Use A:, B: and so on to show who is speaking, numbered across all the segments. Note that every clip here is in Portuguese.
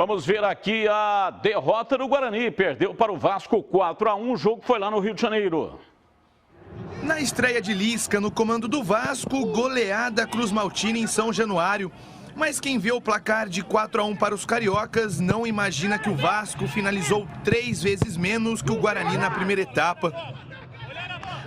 A: Vamos ver aqui a derrota do Guarani. Perdeu para o Vasco 4-1. O jogo foi lá no Rio de Janeiro.
B: Na estreia de Lisca no comando do Vasco, goleada Cruz Maltina em São Januário. Mas quem vê o placar de 4-1 para os cariocas não imagina que o Vasco finalizou 3 vezes menos que o Guarani na primeira etapa.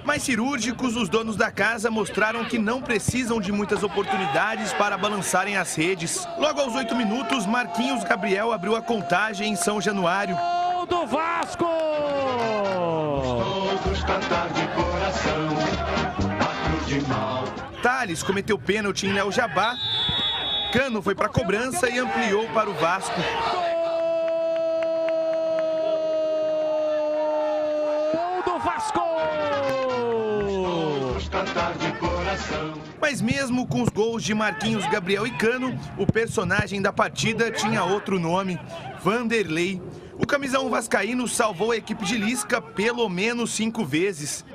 B: Mais cirúrgicos, os donos da casa mostraram que não precisam de muitas oportunidades para balançarem as redes. Logo aos 8 minutos, Marquinhos Gabriel abriu a contagem em São Januário.
C: Gol do Vasco!
D: Todos cantar de coração, a de mal.
B: Thales cometeu pênalti em Léo Jabá. Cano foi para a cobrança e ampliou para o Vasco.
C: Gol do Vasco!
B: Mas mesmo com os gols de Marquinhos, Gabriel e Cano, o personagem da partida tinha outro nome, Vanderlei. O camisão vascaíno salvou a equipe de Lisca pelo menos 5 vezes.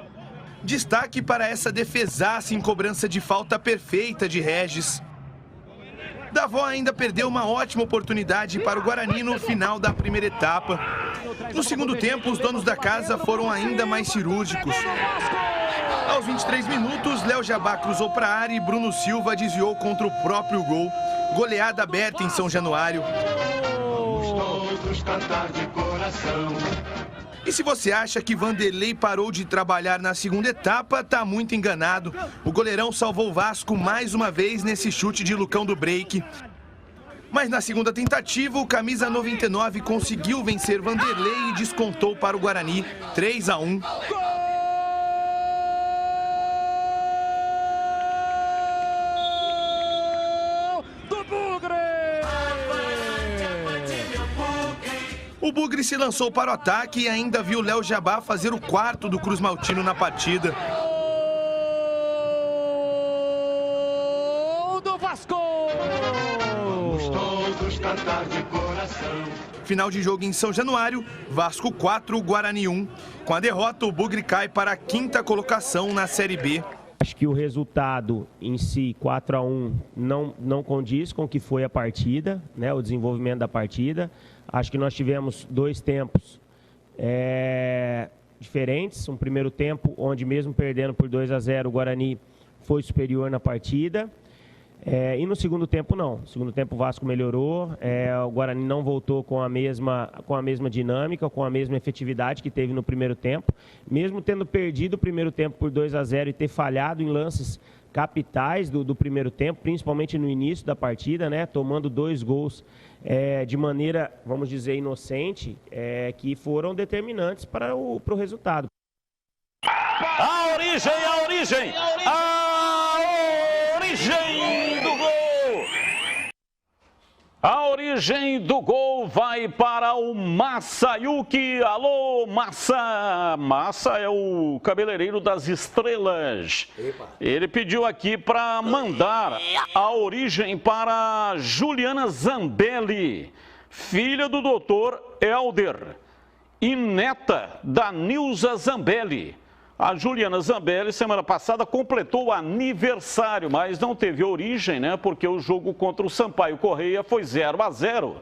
B: Destaque para essa defesaça em cobrança de falta perfeita de Regis. Davó ainda perdeu uma ótima oportunidade para o Guarani no final da primeira etapa. No segundo tempo, os donos da casa foram ainda mais cirúrgicos. Aos 23 minutos, Léo Jabá cruzou para a área e Bruno Silva desviou contra o próprio gol. Goleada aberta em São Januário.
D: Todos cantar de coração.
B: E se você acha que Vanderlei parou de trabalhar na segunda etapa, tá muito enganado. O goleirão salvou o Vasco mais uma vez nesse chute de Lucão do break. Mas na segunda tentativa, o camisa 99 conseguiu vencer Vanderlei e descontou para o Guarani 3-1. O Bugre se lançou para o ataque e ainda viu Léo Jabá fazer o 4º do Cruz Maltino na partida.
C: Gol do Vasco!
D: Todos cantar de coração.
B: Final de jogo em São Januário, Vasco 4, Guarani 1. Com a derrota, o Bugre cai para a 5ª colocação na Série B.
E: Acho que o resultado em si, 4-1, não condiz com o que foi a partida, né, o desenvolvimento da partida. Acho que nós tivemos 2 tempos diferentes. Um primeiro tempo, onde mesmo perdendo por 2-0, o Guarani foi superior na partida. E no segundo tempo, não. No segundo tempo, o Vasco melhorou. O Guarani não voltou com a mesma dinâmica, com a mesma efetividade que teve no primeiro tempo. Mesmo tendo perdido o primeiro tempo por 2-0 e ter falhado em lances capitais do primeiro tempo, principalmente no início da partida, né, tomando 2 gols de maneira, vamos dizer, inocente, que foram determinantes para o resultado.
A: A origem do gol! A origem do gol vai para o Massayuki. Alô, Massa! Massa é o cabeleireiro das estrelas. Epa. Ele pediu aqui para mandar a origem para Juliana Zambelli, filha do doutor Helder e neta da Nilza Zambelli. A Juliana Zambelli, semana passada, completou o aniversário, mas não teve origem, né? Porque o jogo contra o Sampaio Correia foi 0-0.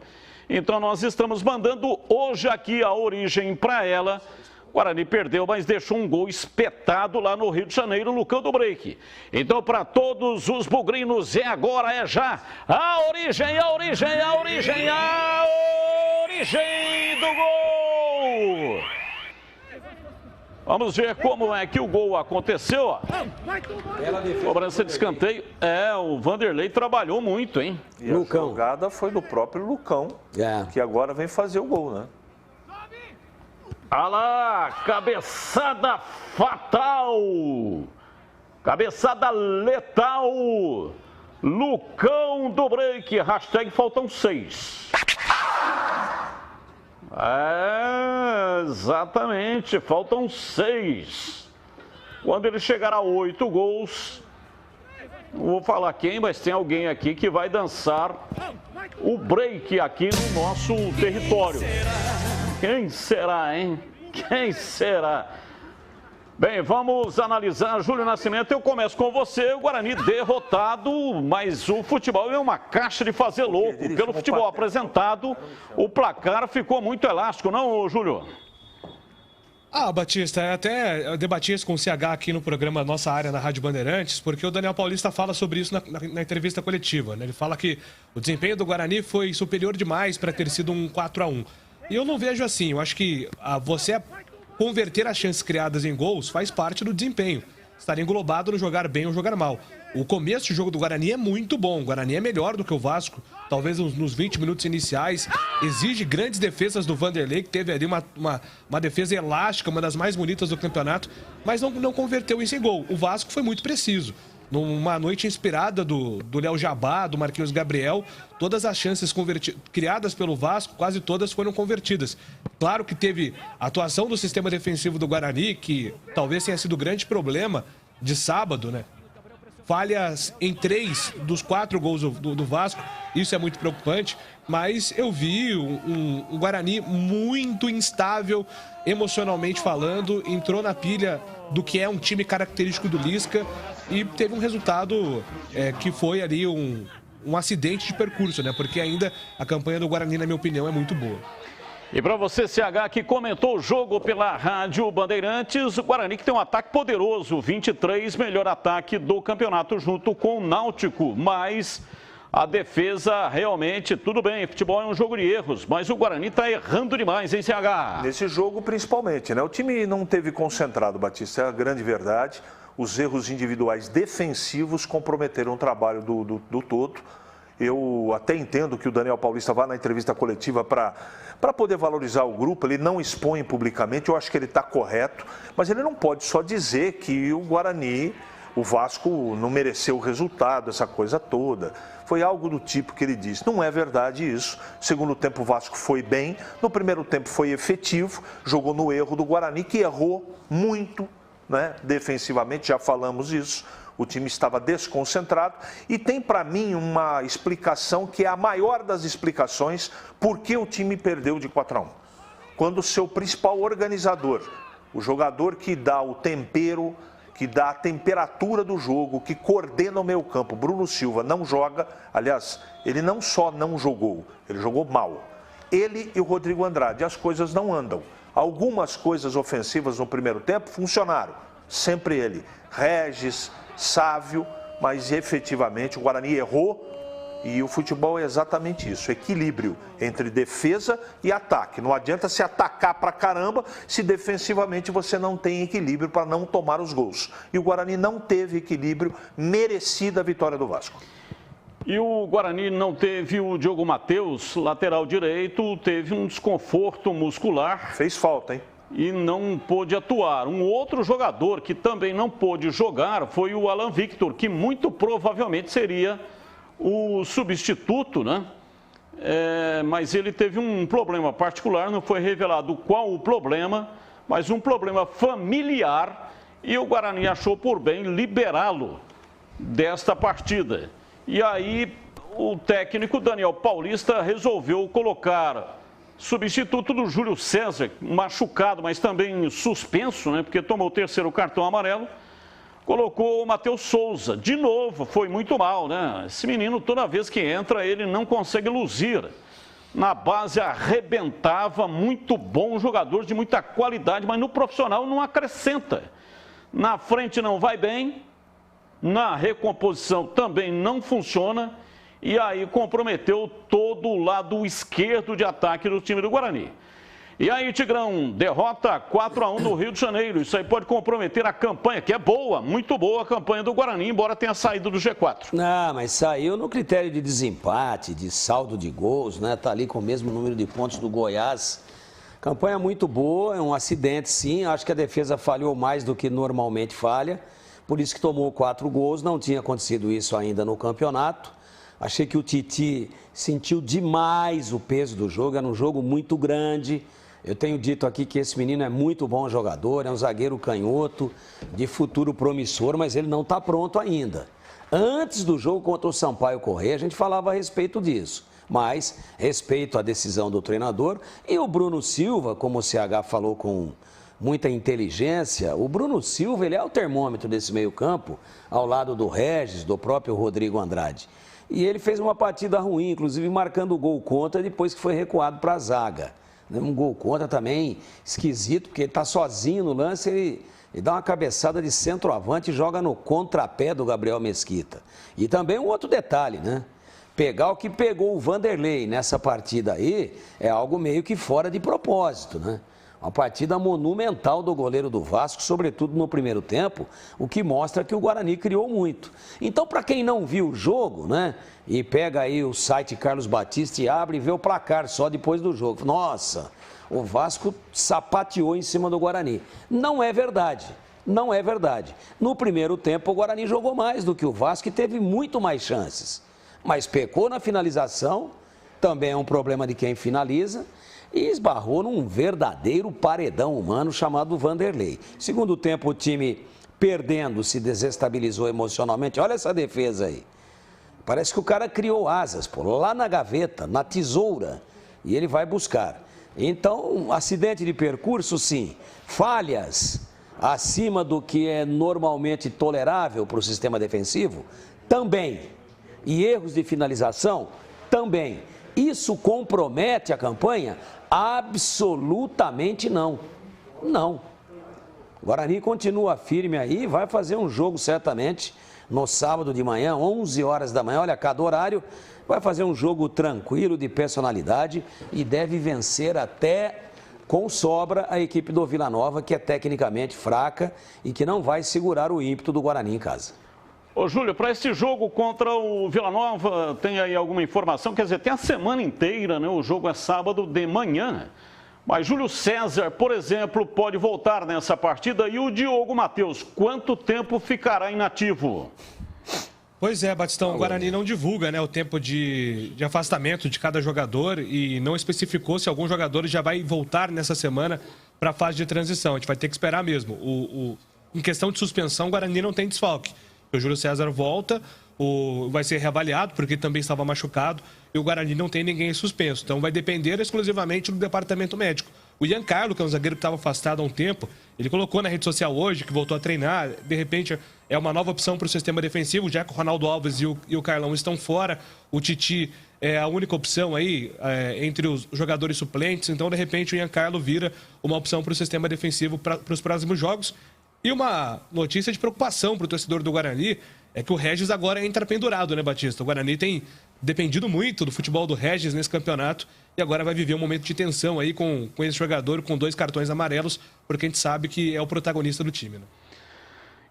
A: Então, nós estamos mandando hoje aqui a origem para ela. O Guarani perdeu, mas deixou um gol espetado lá no Rio de Janeiro, no Lucão do break. Então, para todos os bugrinos, agora, é já. A origem do gol! Vamos ver como é que o gol aconteceu, ó. Cobrança de escanteio. O Vanderlei trabalhou muito, hein?
F: E a jogada foi do próprio Lucão, que agora vem fazer o gol, né?
A: Olha lá, cabeçada fatal. Cabeçada letal. Lucão do break. Hashtag faltam 6. Exatamente, faltam 6. Quando ele chegar a 8 gols, não vou falar quem, mas tem alguém aqui que vai dançar o break aqui no nosso território. Quem será, hein? Quem será? Bem, vamos analisar, Júlio Nascimento, eu começo com você, o Guarani derrotado, mas o futebol é uma caixa de fazer louco. Pelo futebol apresentado, o placar ficou muito elástico, não, Júlio?
G: Batista, até eu debati isso com o CH aqui no programa Nossa Área, na Rádio Bandeirantes, porque o Daniel Paulista fala sobre isso na entrevista coletiva, né? Ele fala que o desempenho do Guarani foi superior demais para ter sido um 4-1. E eu não vejo assim, eu acho que você converter as chances criadas em gols faz parte do desempenho. Estar englobado no jogar bem ou jogar mal. O começo do jogo do Guarani é muito bom. O Guarani é melhor do que o Vasco. Talvez nos 20 minutos iniciais. Exige grandes defesas do Vanderlei, que teve ali uma defesa elástica, uma das mais bonitas do campeonato. Mas não converteu isso em gol. O Vasco foi muito preciso. Numa noite inspirada do Léo Jabá, do Marquinhos Gabriel, todas as chances criadas pelo Vasco, quase todas foram convertidas. Claro que teve a atuação do sistema defensivo do Guarani, que talvez tenha sido o grande problema de sábado, né? Falhas em 3 dos 4 gols do Vasco, isso é muito preocupante, mas eu vi um Guarani muito instável, emocionalmente falando, entrou na pilha do que é um time característico do Lisca e teve um resultado que foi ali um acidente de percurso, né? Porque ainda a campanha do Guarani, na minha opinião, é muito boa.
A: E para você, CH, que comentou o jogo pela Rádio Bandeirantes, o Guarani que tem um ataque poderoso, 23, melhor ataque do campeonato junto com o Náutico, mas a defesa realmente, tudo bem, futebol é um jogo de erros, mas o Guarani está errando demais, hein, CH?
F: Nesse jogo principalmente, né? O time não teve concentrado, Batista, é a grande verdade. Os erros individuais defensivos comprometeram o trabalho do todo. Eu até entendo que o Daniel Paulista vá na entrevista coletiva para poder valorizar o grupo, ele não expõe publicamente, eu acho que ele está correto, mas ele não pode só dizer que o Guarani, o Vasco não mereceu o resultado, essa coisa toda. Foi algo do tipo que ele disse. Não é verdade isso. Segundo tempo o Vasco foi bem, no primeiro tempo foi efetivo, jogou no erro do Guarani, que errou muito, né, defensivamente, já falamos isso. O time estava desconcentrado e tem para mim uma explicação que é a maior das explicações por que o time perdeu de 4-1. Quando o seu principal organizador, o jogador que dá o tempero, que dá a temperatura do jogo, que coordena o meio campo, Bruno Silva, não joga, aliás, ele não só não jogou, ele jogou mal. Ele e o Rodrigo Andrade, as coisas não andam. Algumas coisas ofensivas no primeiro tempo funcionaram, sempre ele. Regis, Sávio, mas efetivamente o Guarani errou e o futebol é exatamente isso, equilíbrio entre defesa e ataque. Não adianta se atacar pra caramba se defensivamente você não tem equilíbrio para não tomar os gols. E o Guarani não teve equilíbrio, merecida a vitória do Vasco.
A: E o Guarani não teve o Diogo Matheus, lateral direito, teve um desconforto muscular.
F: Fez falta, hein?
A: E não pôde atuar. Um outro jogador que também não pôde jogar foi o Alan Victor, que muito provavelmente seria o substituto, né? Mas ele teve um problema particular, não foi revelado qual o problema, mas um problema familiar, e o Guarani achou por bem liberá-lo desta partida. E aí o técnico Daniel Paulista resolveu colocar substituto do Júlio César, machucado, mas também suspenso, né? Porque tomou o 3º cartão amarelo. Colocou o Matheus Souza. De novo, foi muito mal, né? Esse menino, toda vez que entra, ele não consegue luzir. Na base arrebentava, muito bom, jogador de muita qualidade, mas no profissional não acrescenta. Na frente não vai bem, na recomposição também não funciona. E aí comprometeu todo o lado esquerdo de ataque do time do Guarani. E aí, Tigrão, derrota 4-1 no Rio de Janeiro. Isso aí pode comprometer a campanha, que é boa, muito boa a campanha do Guarani, embora tenha saído do G4.
H: Não, mas saiu no critério de desempate, de saldo de gols, né? Tá ali com o mesmo número de pontos do Goiás. Campanha muito boa, é um acidente sim. Acho que a defesa falhou mais do que normalmente falha. Por isso que tomou 4 gols, não tinha acontecido isso ainda no campeonato. Achei que o Titi sentiu demais o peso do jogo, era um jogo muito grande. Eu tenho dito aqui que esse menino é muito bom jogador, é um zagueiro canhoto, de futuro promissor, mas ele não está pronto ainda. Antes do jogo contra o Sampaio Corrêa, a gente falava a respeito disso. Mas respeito à decisão do treinador. E o Bruno Silva, como o CH falou com muita inteligência. O Bruno Silva, ele é o termômetro desse meio-campo, ao lado do Regis, do próprio Rodrigo Andrade. E ele fez uma partida ruim, inclusive marcando o gol contra depois que foi recuado para a zaga. Um gol contra também esquisito, porque ele está sozinho no lance, ele dá uma cabeçada de centroavante e joga no contrapé do Gabriel Mesquita. E também um outro detalhe, né? Pegar o que pegou o Vanderlei nessa partida aí é algo meio que fora de propósito, né? Uma partida monumental do goleiro do Vasco, sobretudo no primeiro tempo, o que mostra que o Guarani criou muito. Então, para quem não viu o jogo, né, e pega aí o site Carlos Batista e abre e vê o placar só depois do jogo. Nossa, o Vasco sapateou em cima do Guarani. Não é verdade. Não é verdade. No primeiro tempo, o Guarani jogou mais do que o Vasco e teve muito mais chances. Mas pecou na finalização, também é um problema de quem finaliza, e esbarrou num verdadeiro paredão humano chamado Vanderlei. Segundo tempo, o time perdendo se desestabilizou emocionalmente. Olha essa defesa aí. Parece que o cara criou asas, pô, lá na gaveta, na tesoura, e ele vai buscar. Então, acidente de percurso, sim. Falhas acima do que é normalmente tolerável para o sistema defensivo, também. E erros de finalização, também. Isso compromete a campanha? Absolutamente não. Não. O Guarani continua firme aí, vai fazer um jogo certamente no sábado de manhã, 11 horas da manhã, olha, cada horário, vai fazer um jogo tranquilo, de personalidade e deve vencer até com sobra a equipe do Vila Nova, que é tecnicamente fraca e que não vai segurar o ímpeto do Guarani em casa.
A: Ô, Júlio, para esse jogo contra o Vila Nova, tem aí alguma informação? Quer dizer, tem a semana inteira, né? O jogo é sábado de manhã. Mas Júlio César, por exemplo, pode voltar nessa partida. E o Diogo Matheus, quanto tempo ficará inativo?
G: Pois é, Batistão, o Guarani não divulga, né, o tempo de afastamento de cada jogador e não especificou se algum jogador já vai voltar nessa semana para a fase de transição. A gente vai ter que esperar mesmo. Em questão de suspensão, o Guarani não tem desfalque. O Júlio César volta, vai ser reavaliado, porque também estava machucado, e o Guarani não tem ninguém suspenso. Então vai depender exclusivamente do departamento médico. O Ian Carlo, que é um zagueiro que estava afastado há um tempo, ele colocou na rede social hoje que voltou a treinar. De repente é uma nova opção para o sistema defensivo, já que o Ronaldo Alves e o Carlão estão fora. O Titi é a única opção aí entre os jogadores suplentes. Então, de repente, o Ian Carlo vira uma opção para o sistema defensivo para os próximos jogos. E uma notícia de preocupação para o torcedor do Guarani é que o Regis agora entra pendurado, né, Batista? O Guarani tem dependido muito do futebol do Regis nesse campeonato e agora vai viver um momento de tensão aí com esse jogador com 2 cartões amarelos, porque a gente sabe que é o protagonista do time, né?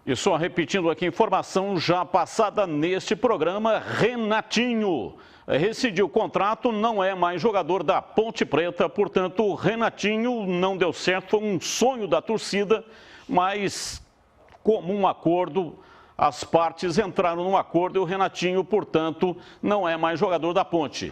A: E só repetindo aqui, informação já passada neste programa, Renatinho rescindiu o contrato, não é mais jogador da Ponte Preta, portanto o Renatinho não deu certo, foi um sonho da torcida, mas como um acordo, as partes entraram num acordo e o Renatinho, portanto, não é mais jogador da Ponte.